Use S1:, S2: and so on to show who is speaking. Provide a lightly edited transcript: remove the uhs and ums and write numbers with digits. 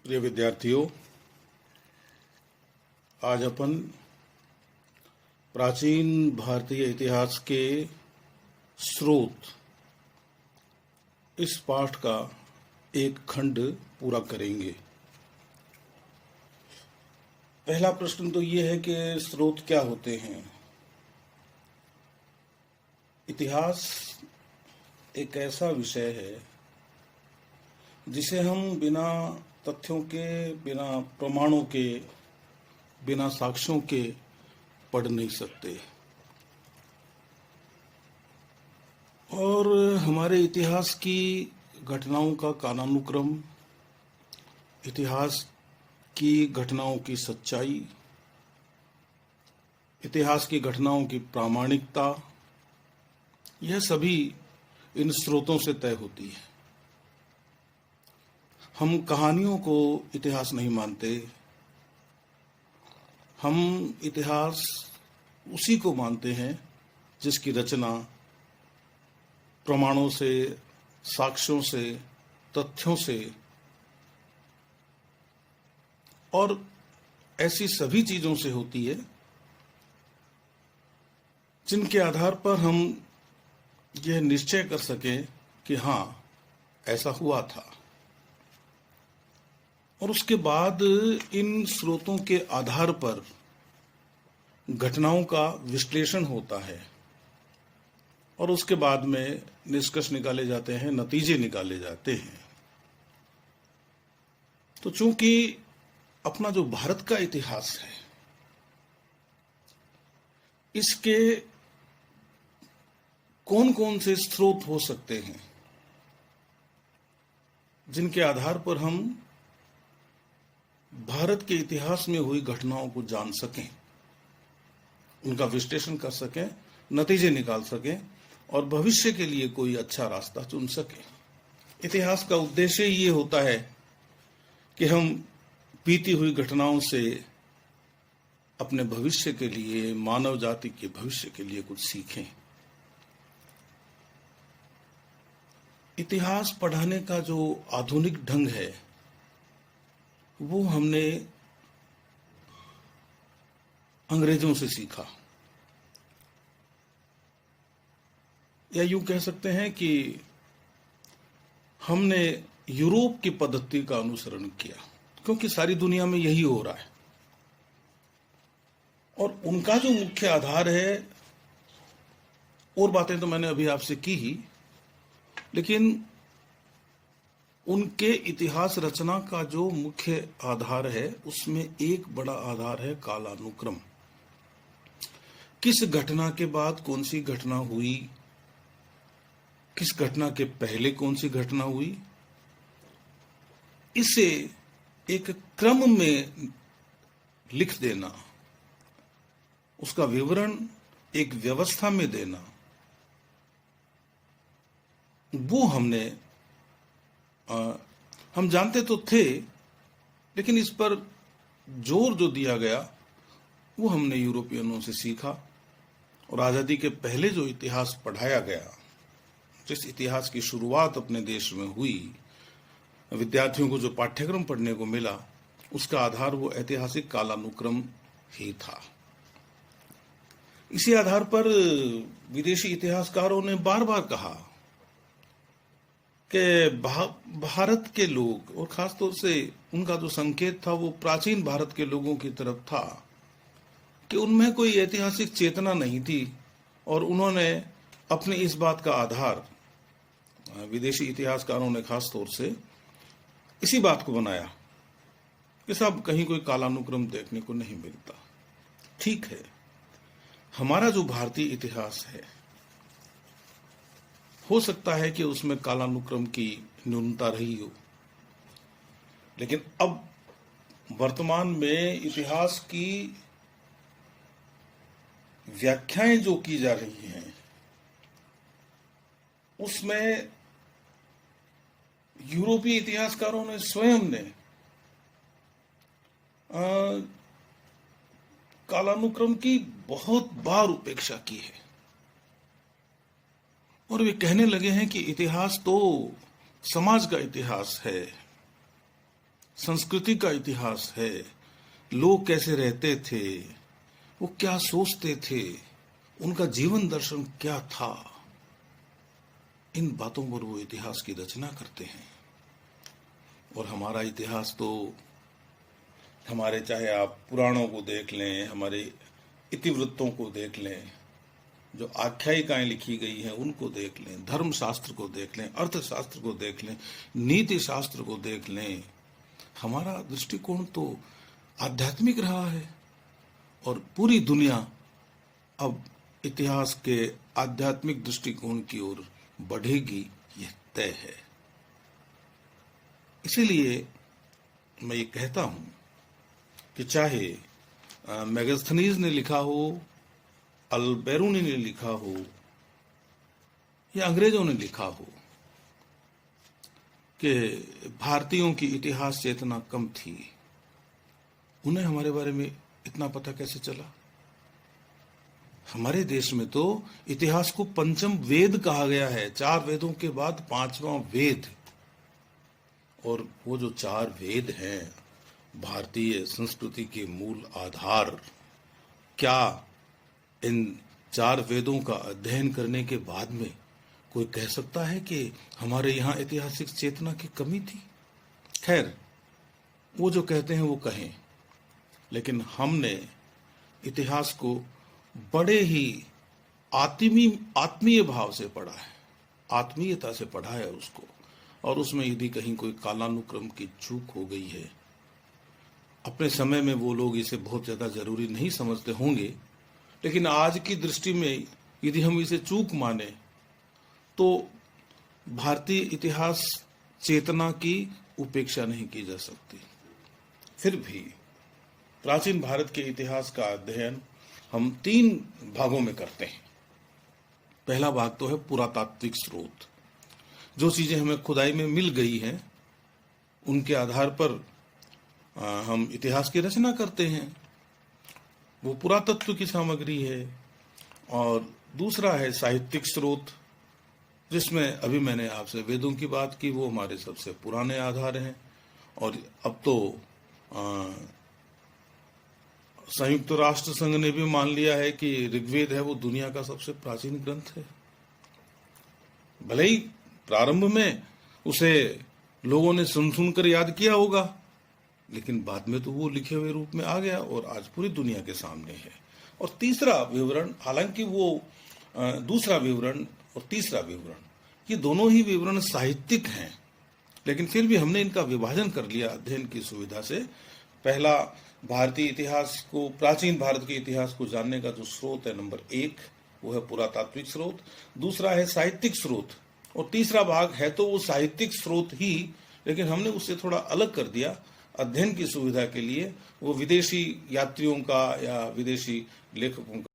S1: प्रिय विद्यार्थियों, आज अपन प्राचीन भारतीय इतिहास के स्रोत इस पाठ का एक खंड पूरा करेंगे। पहला प्रश्न तो ये है कि स्रोत क्या होते हैं। इतिहास एक ऐसा विषय है जिसे हम बिना तथ्यों के, बिना प्रमाणों के, बिना साक्ष्यों के पढ़ नहीं सकते। और हमारे इतिहास की घटनाओं का कालानुक्रम, इतिहास की घटनाओं की सच्चाई, इतिहास की घटनाओं की प्रामाणिकता, यह सभी इन स्रोतों से तय होती है। हम कहानियों को इतिहास नहीं मानते। हम इतिहास उसी को मानते हैं जिसकी रचना प्रमाणों से, साक्ष्यों से, तथ्यों से और ऐसी सभी चीजों से होती है जिनके आधार पर हम यह निश्चय कर सकें कि हाँ, ऐसा हुआ था। और उसके बाद इन स्रोतों के आधार पर घटनाओं का विश्लेषण होता है और उसके बाद में निष्कर्ष निकाले जाते हैं, नतीजे निकाले जाते हैं। तो चूंकि अपना जो भारत का इतिहास है, इसके कौन कौन से स्रोत हो सकते हैं जिनके आधार पर हम भारत के इतिहास में हुई घटनाओं को जान सकें, उनका विश्लेषण कर सकें, नतीजे निकाल सकें और भविष्य के लिए कोई अच्छा रास्ता चुन सकें। इतिहास का उद्देश्य ये होता है कि हम बीती हुई घटनाओं से अपने भविष्य के लिए, मानव जाति के भविष्य के लिए कुछ सीखें। इतिहास पढ़ाने का जो आधुनिक ढंग है वो हमने अंग्रेजों से सीखा, या यूं कह सकते हैं कि हमने यूरोप की पद्धति का अनुसरण किया, क्योंकि सारी दुनिया में यही हो रहा है। और उनका जो मुख्य आधार है, और बातें तो मैंने अभी आपसे की ही, लेकिन उनके इतिहास रचना का जो मुख्य आधार है उसमें एक बड़ा आधार है कालानुक्रम। किस घटना के बाद कौन सी घटना हुई, किस घटना के पहले कौन सी घटना हुई, इसे एक क्रम में लिख देना, उसका विवरण एक व्यवस्था में देना, वो हम जानते तो थे, लेकिन इस पर जोर जो दिया गया वो हमने यूरोपियनों से सीखा। और आजादी के पहले जो इतिहास पढ़ाया गया, जिस इतिहास की शुरुआत अपने देश में हुई, विद्यार्थियों को जो पाठ्यक्रम पढ़ने को मिला, उसका आधार वो ऐतिहासिक कालानुक्रम ही था। इसी आधार पर विदेशी इतिहासकारों ने बार बार कहा कि भारत के लोग, और खासतौर से उनका जो संकेत था वो प्राचीन भारत के लोगों की तरफ था, कि उनमें कोई ऐतिहासिक चेतना नहीं थी। और उन्होंने अपनी इस बात का आधार, विदेशी इतिहासकारों ने खासतौर से इसी बात को बनाया कि साहब, कहीं कोई कालानुक्रम देखने को नहीं मिलता। ठीक है, हमारा जो भारतीय इतिहास है, हो सकता है कि उसमें कालानुक्रम की न्यूनता रही हो, लेकिन अब वर्तमान में इतिहास की व्याख्याएं जो की जा रही हैं, उसमें यूरोपीय इतिहासकारों ने स्वयं ने कालानुक्रम की बहुत बार उपेक्षा की है। और वे कहने लगे हैं कि इतिहास तो समाज का इतिहास है, संस्कृति का इतिहास है, लोग कैसे रहते थे, वो क्या सोचते थे, उनका जीवन दर्शन क्या था, इन बातों पर वो इतिहास की रचना करते हैं। और हमारा इतिहास तो हमारे, चाहे आप पुराणों को देख लें, हमारे इतिवृत्तों को देख लें, जो आख्यायिकाएं लिखी गई हैं उनको देख लें, धर्मशास्त्र को देख लें, अर्थशास्त्र को देख लें, नीति शास्त्र को देख लें, हमारा दृष्टिकोण तो आध्यात्मिक रहा है। और पूरी दुनिया अब इतिहास के आध्यात्मिक दृष्टिकोण की ओर बढ़ेगी, यह तय है। इसीलिए मैं ये कहता हूं कि चाहे मेगास्थनीज ने लिखा हो, अल-बेरूनी ने लिखा हो, या अंग्रेजों ने लिखा हो कि भारतीयों की इतिहास चेतना कम थी, उन्हें हमारे बारे में इतना पता कैसे चला? हमारे देश में तो इतिहास को पंचम वेद कहा गया है, 4 वेदों के बाद 5वां वेद। और वो जो 4 वेद हैं, भारतीय संस्कृति के मूल आधार, क्या इन 4 वेदों का अध्ययन करने के बाद में कोई कह सकता है कि हमारे यहाँ ऐतिहासिक चेतना की कमी थी? खैर, वो जो कहते हैं वो कहें, लेकिन हमने इतिहास को बड़े ही आत्मीय भाव से पढ़ा है, आत्मीयता से पढ़ा है उसको। और उसमें यदि कहीं कोई कालानुक्रम की चूक हो गई है, अपने समय में वो लोग इसे बहुत ज्यादा जरूरी नहीं समझते होंगे, लेकिन आज की दृष्टि में यदि हम इसे चूक माने तो भारतीय इतिहास चेतना की उपेक्षा नहीं की जा सकती। फिर भी प्राचीन भारत के इतिहास का अध्ययन हम 3 भागों में करते हैं। पहला भाग तो है पुरातात्विक स्रोत, जो चीजें हमें खुदाई में मिल गई हैं उनके आधार पर हम इतिहास की रचना करते हैं, वो पुरातत्व की सामग्री है। और दूसरा है साहित्यिक स्रोत, जिसमें अभी मैंने आपसे वेदों की बात की, वो हमारे सबसे पुराने आधार हैं। और अब तो संयुक्त राष्ट्र संघ ने भी मान लिया है कि ऋग्वेद है वो दुनिया का सबसे प्राचीन ग्रंथ है। भले ही प्रारंभ में उसे लोगों ने सुनकर याद किया होगा, लेकिन बाद में तो वो लिखे हुए रूप में आ गया और आज पूरी दुनिया के सामने है। और तीसरा विवरण, हालांकि वो दूसरा विवरण और तीसरा विवरण, ये दोनों ही विवरण साहित्यिक हैं, लेकिन फिर भी हमने इनका विभाजन कर लिया अध्ययन की सुविधा से। पहला, भारतीय इतिहास को, प्राचीन भारत के इतिहास को जानने का जो स्रोत है नंबर 1, वो है पुरातात्विक स्रोत। दूसरा है साहित्यिक स्रोत, और तीसरा भाग है तो वो साहित्यिक स्रोत ही, लेकिन हमने उससे थोड़ा अलग कर दिया अध्ययन की सुविधा के लिए। वो विदेशी यात्रियों का या विदेशी लेखकों का